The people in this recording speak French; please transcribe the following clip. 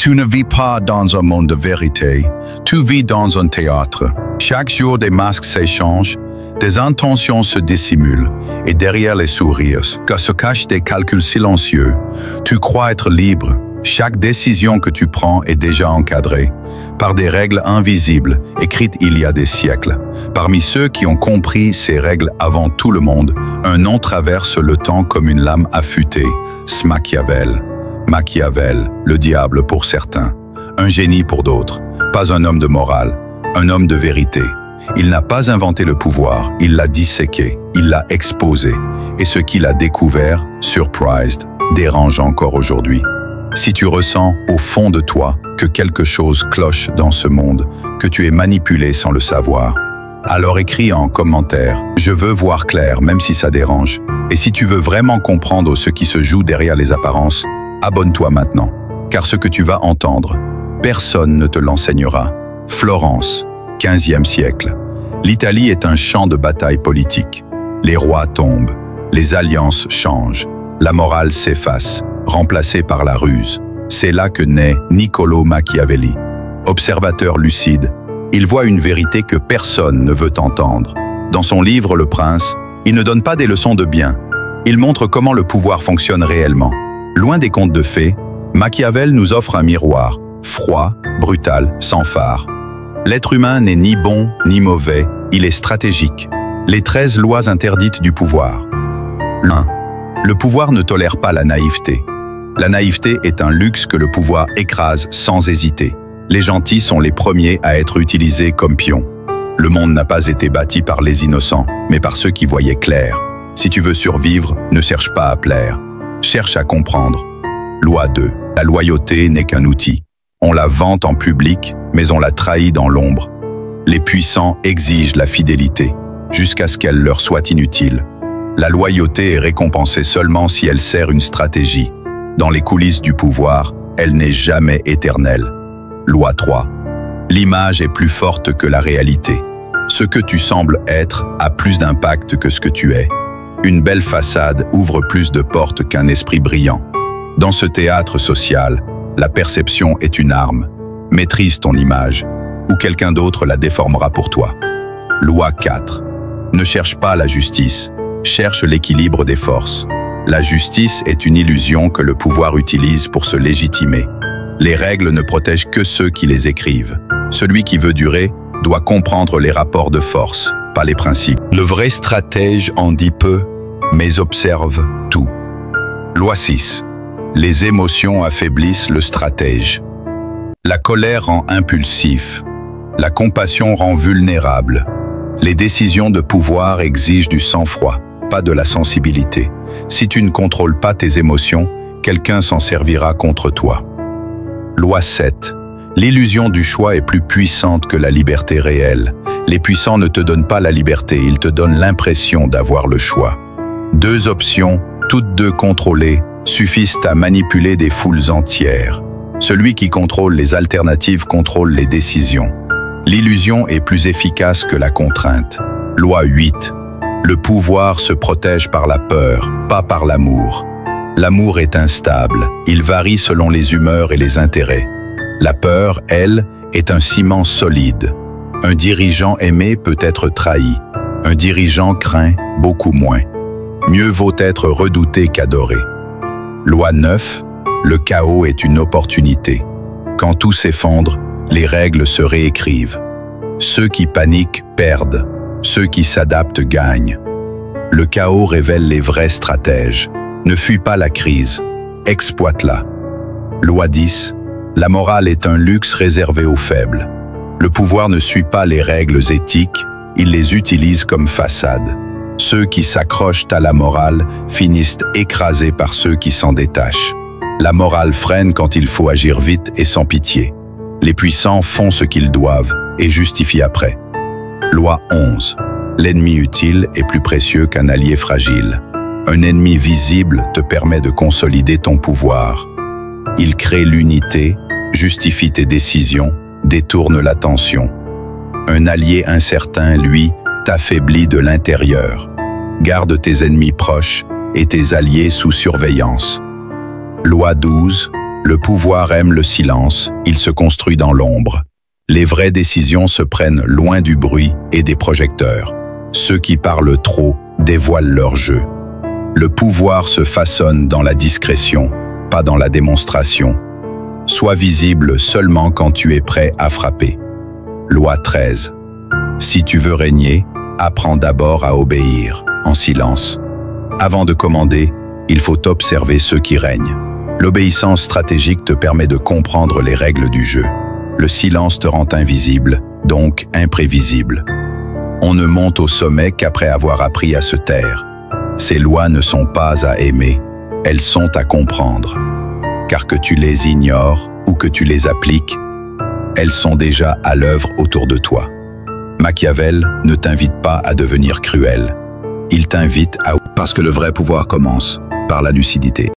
Tu ne vis pas dans un monde de vérité, tu vis dans un théâtre. Chaque jour, des masques s'échangent, des intentions se dissimulent, et derrière les sourires, se cachent des calculs silencieux. Tu crois être libre. Chaque décision que tu prends est déjà encadrée par des règles invisibles, écrites il y a des siècles. Parmi ceux qui ont compris ces règles avant tout le monde, un nom traverse le temps comme une lame affûtée, Machiavel. Machiavel, le diable pour certains, un génie pour d'autres, pas un homme de morale, un homme de vérité. Il n'a pas inventé le pouvoir, il l'a disséqué, il l'a exposé, et ce qu'il a découvert, surprised, dérange encore aujourd'hui. Si tu ressens au fond de toi que quelque chose cloche dans ce monde, que tu es manipulé sans le savoir, alors écris en commentaire « Je veux voir clair » même si ça dérange. Et si tu veux vraiment comprendre ce qui se joue derrière les apparences, abonne-toi maintenant, car ce que tu vas entendre, personne ne te l'enseignera. Florence, 15e siècle. L'Italie est un champ de bataille politique. Les rois tombent, les alliances changent, la morale s'efface, remplacée par la ruse. C'est là que naît Niccolò Machiavelli. Observateur lucide, il voit une vérité que personne ne veut entendre. Dans son livre Le Prince, il ne donne pas des leçons de bien. Il montre comment le pouvoir fonctionne réellement. Loin des contes de fées, Machiavel nous offre un miroir, froid, brutal, sans phare. L'être humain n'est ni bon ni mauvais, il est stratégique. Les 13 lois interdites du pouvoir. 1. Le pouvoir ne tolère pas la naïveté. La naïveté est un luxe que le pouvoir écrase sans hésiter. Les gentils sont les premiers à être utilisés comme pions. Le monde n'a pas été bâti par les innocents, mais par ceux qui voyaient clair. Si tu veux survivre, ne cherche pas à plaire. Cherche à comprendre. Loi 2. La loyauté n'est qu'un outil. On la vante en public, mais on la trahit dans l'ombre. Les puissants exigent la fidélité, jusqu'à ce qu'elle leur soit inutile. La loyauté est récompensée seulement si elle sert une stratégie. Dans les coulisses du pouvoir, elle n'est jamais éternelle. Loi 3. L'image est plus forte que la réalité. Ce que tu sembles être a plus d'impact que ce que tu es. Une belle façade ouvre plus de portes qu'un esprit brillant. Dans ce théâtre social, la perception est une arme. Maîtrise ton image, ou quelqu'un d'autre la déformera pour toi. Loi 4. Ne cherche pas la justice, cherche l'équilibre des forces. La justice est une illusion que le pouvoir utilise pour se légitimer. Les règles ne protègent que ceux qui les écrivent. Celui qui veut durer doit comprendre les rapports de force, pas les principes. Le vrai stratège en dit peu, mais observe tout. Loi 6. Les émotions affaiblissent le stratège. La colère rend impulsif. La compassion rend vulnérable. Les décisions de pouvoir exigent du sang-froid, pas de la sensibilité. Si tu ne contrôles pas tes émotions, quelqu'un s'en servira contre toi. Loi 7. L'illusion du choix est plus puissante que la liberté réelle. Les puissants ne te donnent pas la liberté, ils te donnent l'impression d'avoir le choix. 2 options, toutes 2 contrôlées, suffisent à manipuler des foules entières. Celui qui contrôle les alternatives contrôle les décisions. L'illusion est plus efficace que la contrainte. Loi 8. Le pouvoir se protège par la peur, pas par l'amour. L'amour est instable, il varie selon les humeurs et les intérêts. La peur, elle, est un ciment solide. Un dirigeant aimé peut être trahi. Un dirigeant craint beaucoup moins. Mieux vaut être redouté qu'adoré. Loi 9. Le chaos est une opportunité. Quand tout s'effondre, les règles se réécrivent. Ceux qui paniquent perdent. Ceux qui s'adaptent gagnent. Le chaos révèle les vrais stratèges. Ne fuis pas la crise. Exploite-la. Loi 10. La morale est un luxe réservé aux faibles. Le pouvoir ne suit pas les règles éthiques, il les utilise comme façade. Ceux qui s'accrochent à la morale finissent écrasés par ceux qui s'en détachent. La morale freine quand il faut agir vite et sans pitié. Les puissants font ce qu'ils doivent et justifient après. Loi 11. L'ennemi utile est plus précieux qu'un allié fragile. Un ennemi visible te permet de consolider ton pouvoir. Il crée l'unité, justifie tes décisions, détourne l'attention. Un allié incertain, lui, t'affaiblit de l'intérieur. Garde tes ennemis proches et tes alliés sous surveillance. Loi 12. Le pouvoir aime le silence, il se construit dans l'ombre. Les vraies décisions se prennent loin du bruit et des projecteurs. Ceux qui parlent trop dévoilent leur jeu. Le pouvoir se façonne dans la discrétion, pas dans la démonstration. Sois visible seulement quand tu es prêt à frapper. Loi 13. Si tu veux régner, apprends d'abord à obéir, en silence. Avant de commander, il faut observer ceux qui règnent. L'obéissance stratégique te permet de comprendre les règles du jeu. Le silence te rend invisible, donc imprévisible. On ne monte au sommet qu'après avoir appris à se taire. Ces lois ne sont pas à aimer, elles sont à comprendre. Car que tu les ignores ou que tu les appliques, elles sont déjà à l'œuvre autour de toi. Machiavel ne t'invite pas à devenir cruel. Il t'invite à... Parce que le vrai pouvoir commence par la lucidité.